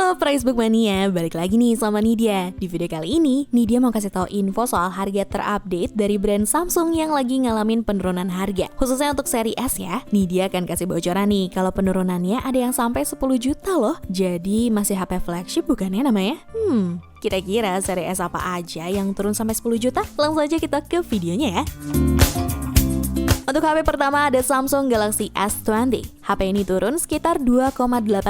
Halo Facebook Mania, balik lagi nih sama Nidia. Di video kali ini, Nidia mau kasih tahu info soal harga terupdate dari brand Samsung yang lagi ngalamin penurunan harga. Khususnya untuk seri S ya. Nidia akan kasih bocoran nih, kalau penurunannya ada yang sampai 10 juta loh. Jadi masih HP flagship bukannya namanya? Kira-kira seri S apa aja yang turun sampai 10 juta? Langsung aja kita ke videonya ya. Untuk HP pertama ada Samsung Galaxy S20. HP ini turun sekitar 2,8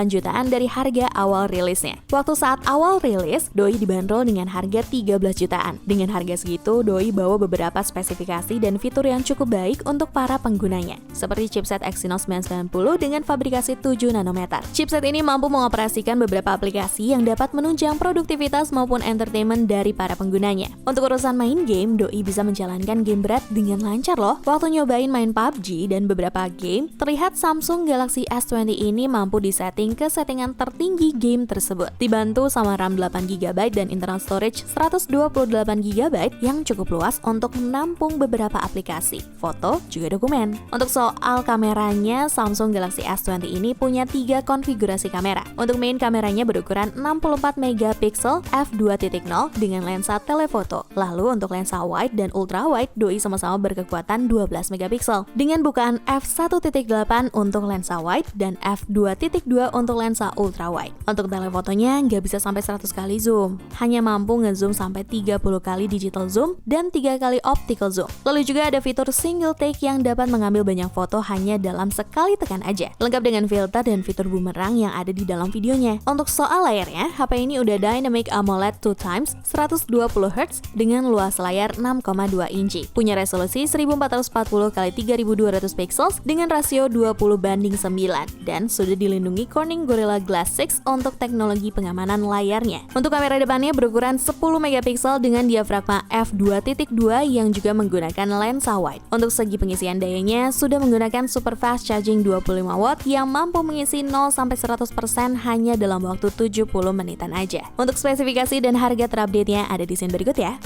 jutaan dari harga awal rilisnya. Waktu saat awal rilis, Doi dibanderol dengan harga 13 jutaan. Dengan harga segitu, Doi bawa beberapa spesifikasi dan fitur yang cukup baik untuk para penggunanya. Seperti chipset Exynos 990 dengan fabrikasi 7 nanometer. Chipset ini mampu mengoperasikan beberapa aplikasi yang dapat menunjang produktivitas maupun entertainment dari para penggunanya. Untuk urusan main game, Doi bisa menjalankan game berat dengan lancar loh. Waktu nyobain main PUBG dan beberapa game, terlihat Samsung Galaxy S20 ini mampu disetting ke settingan tertinggi game tersebut. Dibantu sama RAM 8GB dan internal storage 128GB yang cukup luas untuk menampung beberapa aplikasi, foto, juga dokumen. Untuk soal kameranya, Samsung Galaxy S20 ini punya 3 konfigurasi kamera. Untuk main kameranya berukuran 64MP f2.0 dengan lensa telefoto. Lalu untuk lensa wide dan ultra wide, Doi sama-sama berkekuatan 12MP dengan bukaan f1.8 untuk lensa wide dan f2.2 untuk lensa ultra wide. Untuk telefotonya nggak bisa sampai 100 kali zoom, hanya mampu ngezoom sampai 30 kali digital zoom dan 3 kali optical zoom. Lalu juga ada fitur single take yang dapat mengambil banyak foto hanya dalam sekali tekan aja, lengkap dengan filter dan fitur boomerang yang ada di dalam videonya. Untuk soal layarnya, HP ini udah Dynamic AMOLED 2x 120Hz dengan luas layar 6,2 inci. Punya resolusi 1440 x 3200 pixels dengan rasio 20:9 dan sudah dilindungi Corning Gorilla Glass 6 untuk teknologi pengamanan layarnya. Untuk kamera depannya berukuran 10MP dengan diafragma f2.2 yang juga menggunakan lensa wide. Untuk segi pengisian dayanya sudah menggunakan super fast charging 25W yang mampu mengisi 0-100% hanya dalam waktu 70 menitan aja. Untuk spesifikasi dan harga terupdate-nya ada di scene berikut ya.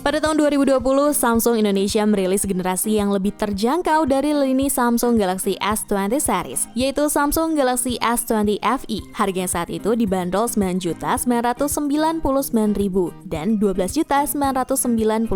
Pada tahun 2020, Samsung Indonesia merilis generasi yang lebih terjangkau dari lini Samsung Galaxy S20 series, yaitu Samsung Galaxy S20 FE. Harganya saat itu dibanderol 9.999.000 dan 12.999.000.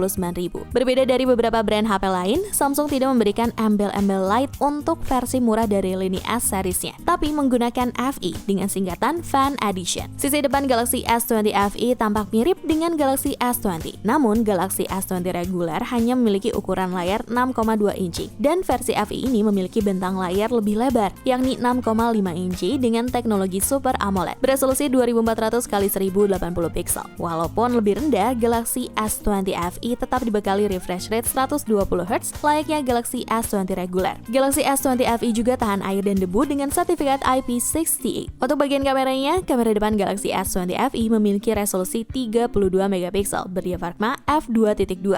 Berbeda dari beberapa brand HP lain, Samsung tidak memberikan embel-embel light untuk versi murah dari lini S seriesnya, tapi menggunakan FE dengan singkatan Fan Edition. Sisi depan Galaxy S20 FE tampak mirip dengan Galaxy S20, namun Galaxy S20 reguler hanya memiliki ukuran layar 6,2 inci dan versi FE ini memiliki bentang layar lebih lebar, yakni 6,5 inci dengan teknologi Super AMOLED beresolusi 2400 x 1080 pixel. Walaupun lebih rendah, Galaxy S20 FE tetap dibekali refresh rate 120Hz layaknya Galaxy S20 reguler. Galaxy S20 FE juga tahan air dan debu dengan sertifikat IP68. Untuk bagian kameranya, kamera depan Galaxy S20 FE memiliki resolusi 32MP berdiafragma f2.2,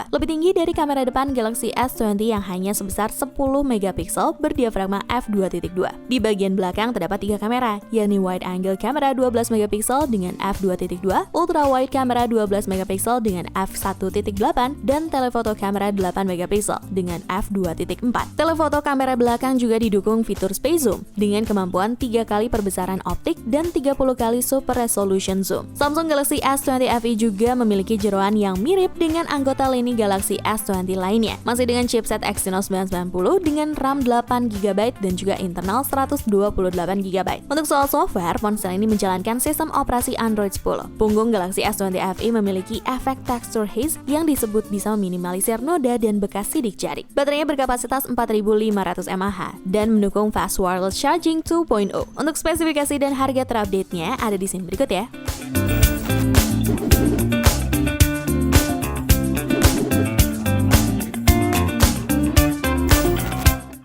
lebih tinggi dari kamera depan Galaxy S20 yang hanya sebesar 10MP berdiafragma f2.2. Di bagian belakang terdapat 3 kamera, yakni wide angle kamera 12MP dengan f2.2, ultra wide kamera 12MP dengan f1.8 dan telefoto kamera 8MP dengan f2.4. Telefoto kamera belakang juga didukung fitur space zoom dengan kemampuan 3 kali perbesaran optik dan 30 kali super resolution zoom. Samsung Galaxy S20 FE juga memiliki jeroan yang mirip dengan anggota lini Galaxy S20 lainnya, masih dengan chipset Exynos 990 dengan RAM 8GB dan juga internal 128GB. Untuk soal software, ponsel ini menjalankan sistem operasi Android 10. Punggung Galaxy S20 FE memiliki efek texture haze yang disebut bisa meminimalisir noda dan bekas sidik jari. Baterainya berkapasitas 4500 mAh dan mendukung fast wireless charging 2.0. Untuk spesifikasi dan harga terupdate-nya ada di scene berikut ya.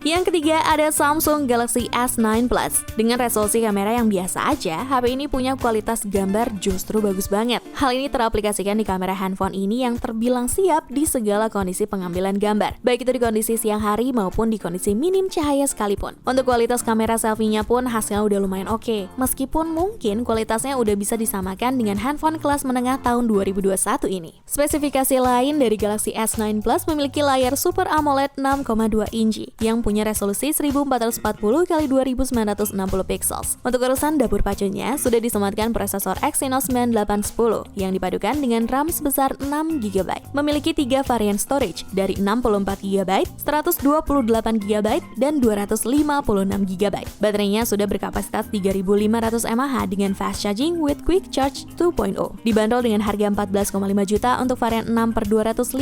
Yang Yang ketiga ada Samsung Galaxy S9 Plus. Dengan resolusi kamera yang biasa aja, HP ini punya kualitas gambar justru bagus banget. Hal ini teraplikasikan di kamera handphone ini yang terbilang siap di segala kondisi pengambilan gambar, baik itu di kondisi siang hari maupun di kondisi minim cahaya sekalipun. Untuk kualitas kamera selfie-nya pun hasilnya udah lumayan oke, meskipun mungkin kualitasnya udah bisa disamakan dengan handphone kelas menengah tahun 2021 ini. Spesifikasi lain dari Galaxy S9 Plus memiliki layar Super AMOLED 6,2 inci yang punya resolusi 1440 x 2960 pixels. Untuk urusan dapur pacunya sudah disematkan prosesor Exynos 9810 yang dipadukan dengan RAM sebesar 6 GB. Memiliki 3 varian storage dari 64 GB, 128 GB, dan 256 GB. Baterainya sudah berkapasitas 3500 mAh dengan fast charging with quick charge 2.0. Dibanderol dengan harga 14,5 juta untuk varian 6 per 256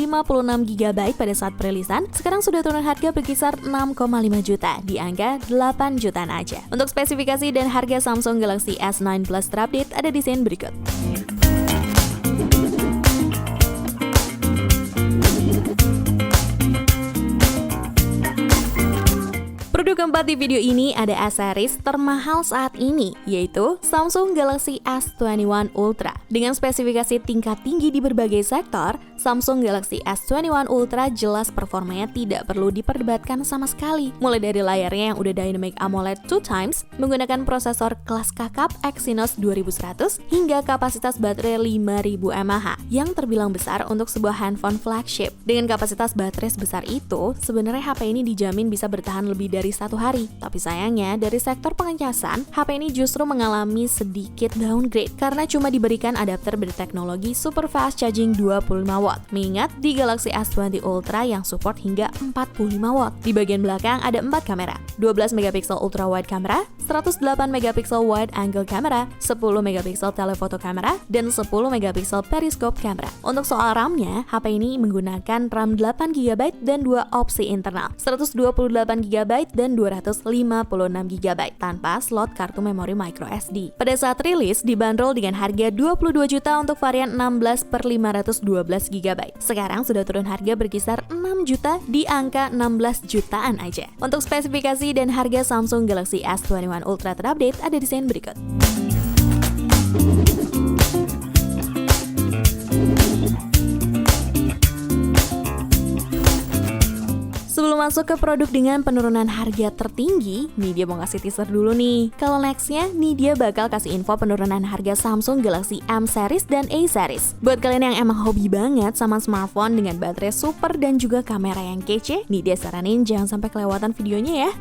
GB pada saat perilisan, sekarang sudah turun harga berkisar 6,5 juta di angka 8 jutaan aja. Untuk spesifikasi dan harga Samsung Galaxy S9 Plus terupdate ada di scene berikut. Produk keempat di video ini ada aksesoris termahal saat ini, yaitu Samsung Galaxy S21 Ultra. Dengan spesifikasi tingkat tinggi di berbagai sektor, Samsung Galaxy S21 Ultra jelas performanya tidak perlu diperdebatkan sama sekali. Mulai dari layarnya yang udah Dynamic AMOLED 2x, menggunakan prosesor kelas kakap Exynos 2100, hingga kapasitas baterai 5000 mAh, yang terbilang besar untuk sebuah handphone flagship. Dengan kapasitas baterai sebesar itu, sebenarnya HP ini dijamin bisa bertahan lebih dari 1 hari. Tapi sayangnya, dari sektor pengecasan, HP ini justru mengalami sedikit downgrade karena cuma diberikan adapter berteknologi super fast charging 25 watt. Mengingat di Galaxy S20 Ultra yang support hingga 45 watt. Di bagian belakang ada 4 kamera, 12 megapiksel ultra wide kamera, 108 megapiksel wide angle kamera, 10 megapiksel telephoto kamera, dan 10 megapiksel periscope kamera. Untuk soal RAM-nya, HP ini menggunakan RAM 8 GB dan 2 opsi internal, 128 GB dan 256 GB tanpa slot kartu memori micro SD. Pada saat rilis dibanderol dengan harga 22 juta untuk varian 16 per 512 GB. Sekarang sudah turun harga berkisar 6 juta di angka 16 jutaan aja. Untuk spesifikasi dan harga Samsung Galaxy S21 Ultra terupdate ada di scene berikut. Sebelum masuk ke produk dengan penurunan harga tertinggi, nih dia mau kasih teaser dulu nih. Kalau nextnya, nih dia bakal kasih info penurunan harga Samsung Galaxy M series dan A series. Buat kalian yang emang hobi banget sama smartphone dengan baterai super dan juga kamera yang kece, nih dia saranin jangan sampai kelewatan videonya ya.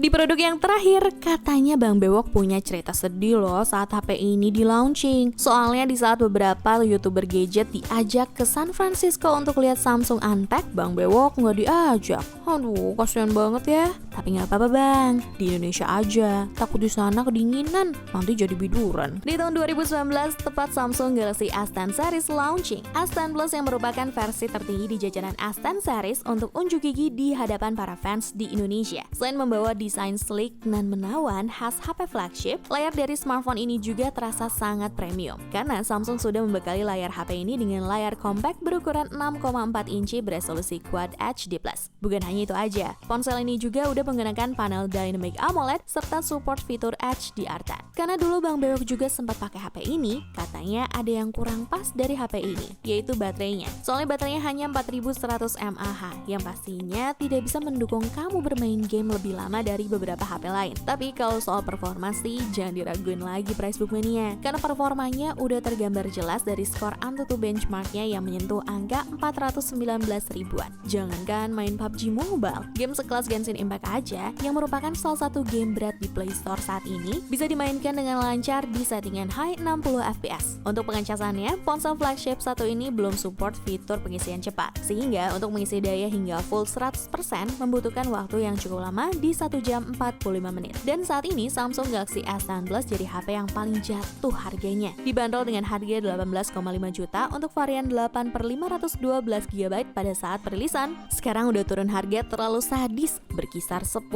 Di produk yang terakhir, katanya Bang Bewok punya cerita sedih loh saat HP ini di launching. Soalnya di saat beberapa YouTuber gadget diajak ke San Francisco untuk lihat Samsung Unpacked, Bang Bewok nggak diajak. Aduh, kasihan banget ya. Tapi nggak apa-apa Bang, di Indonesia aja. Takut di sana kedinginan, nanti jadi biduran. Di tahun 2019, tepat Samsung Galaxy S10 series launching. S10 Plus yang merupakan versi tertinggi di jajaran S10 series untuk unjuk gigi di hadapan para fans di Indonesia. Selain membawa desain sleek dan menawan khas HP flagship, layar dari smartphone ini juga terasa sangat premium karena Samsung sudah membekali layar HP ini dengan layar compact berukuran 6,4 inci beresolusi Quad HD+. Bukan hanya itu aja, ponsel ini juga udah menggunakan panel Dynamic AMOLED serta support fitur HDR10. Karena dulu Bang Bewok juga sempat pakai HP ini, katanya ada yang kurang pas dari HP ini, yaitu baterainya. Soalnya baterainya hanya 4100 mAh, yang pastinya tidak bisa mendukung kamu bermain game lebih lama dari beberapa HP lain. Tapi kalau soal performa sih jangan diraguin lagi Pricebook Mania, karena performanya udah tergambar jelas dari skor Antutu benchmarknya yang menyentuh angka 419 ribuan. Jangankan main PUBG Mobile, game sekelas Genshin Impact aja yang merupakan salah satu game berat di Play Store saat ini bisa dimainkan dengan lancar di settingan high 60 fps. Untuk pengecasannya, ponsel flagship satu ini belum support fitur pengisian cepat, sehingga untuk mengisi daya hingga full 100% membutuhkan waktu yang cukup lama di 1 jam 45 menit. Dan saat ini Samsung Galaxy S10 Plus jadi HP yang paling jatuh harganya. Dibanderol dengan harga 18,5 juta untuk varian 8 per 512 GB pada saat perilisan. Sekarang udah turun harga terlalu sadis, berkisar 10,5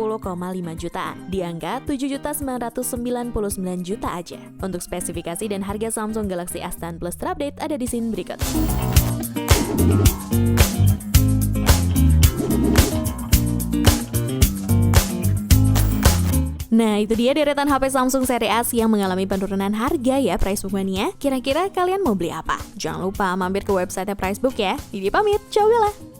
jutaan. Di angka 7.999 juta aja. Untuk spesifikasi dan harga Samsung Galaxy S10 Plus terupdate ada di scene berikut. Nah, itu dia deretan HP Samsung seri S yang mengalami penurunan harga ya Pricebook Mania. Kira-kira kalian mau beli apa? Jangan lupa mampir ke website Pricebook ya. Ini pamit, ciao Bella.